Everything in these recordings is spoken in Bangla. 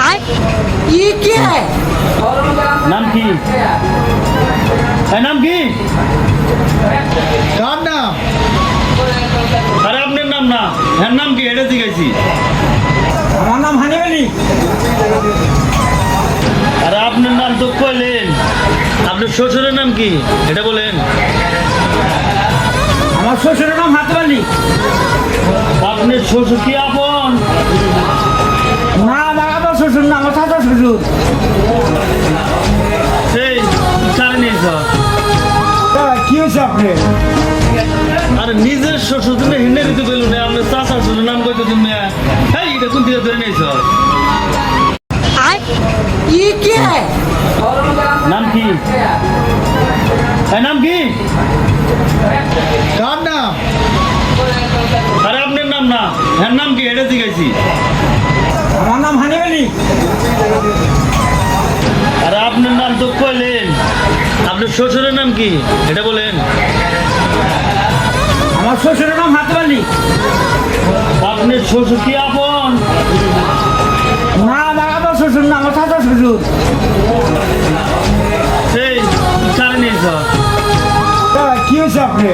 ये क्या है? নাম কি নাম কি কার নাম? আরে আপনার নাম না হ্যাঁ নাম কি এটা জিজ্ঞাসি আমার নাম হানিফ আলী। আরে আপনার নাম তো কইলেন আপনার শ্বশুরের নাম কি এটা বলেন আমার শ্বশুরের নাম হাতিব আলী। আপনার শ্বশুর কি আপন না আমার আবার শ্বশুর না, আমার চাচা শ্বশুর। এই কারে নিয়েছ কি হয়েছে আপনি? আরে নিজের শ্বশুর তুমি হিন্দি দিতে পেলো না আপনার চাচা শ্বশুর নাম কইতে তুমি এই এটা কোন দিকে ধরে নিয়েছ ये क्या है? নাম কি নাম কি কার নাম? আরে আপনার নাম না হ্যাঁ নাম কি এটা জিজ্ঞাসি আমার নাম হানিফ আলী। আরে আপনার নাম তো কইলেন আপনার শ্বশুরের নাম কি এটা বলেন আমার শ্বশুরের নাম হাতিব আলী। আপনার শ্বশুর কি আপন না আমার আবার শ্বশুর না, আমার চাচা শ্বশুর। এই কারে নিয়েছ কি হয়েছে আপনি?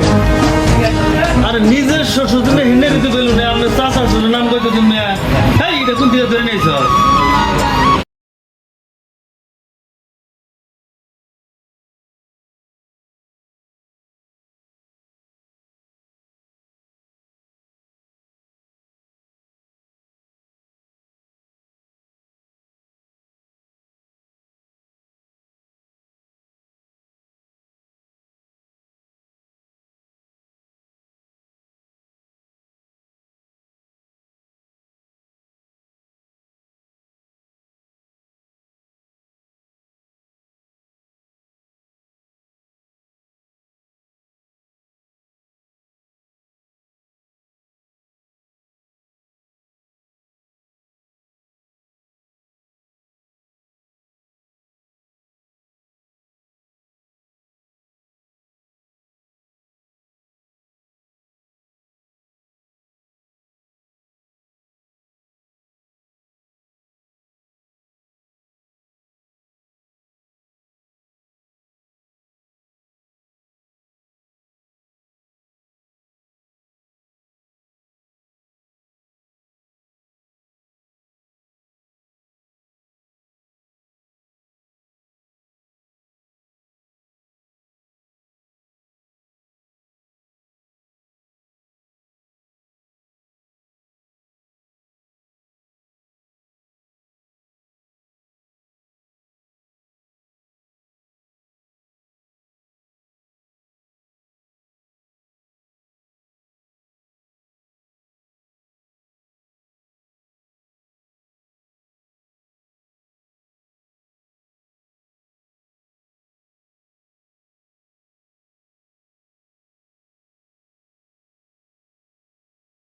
আরে নিজের শ্বশুর তুমি হিন্দি দিতে পেলো না আপনার চাচা শ্বশুর নাম কইতে তুমি এই এটা কোন দিকে ধরে নিয়েছ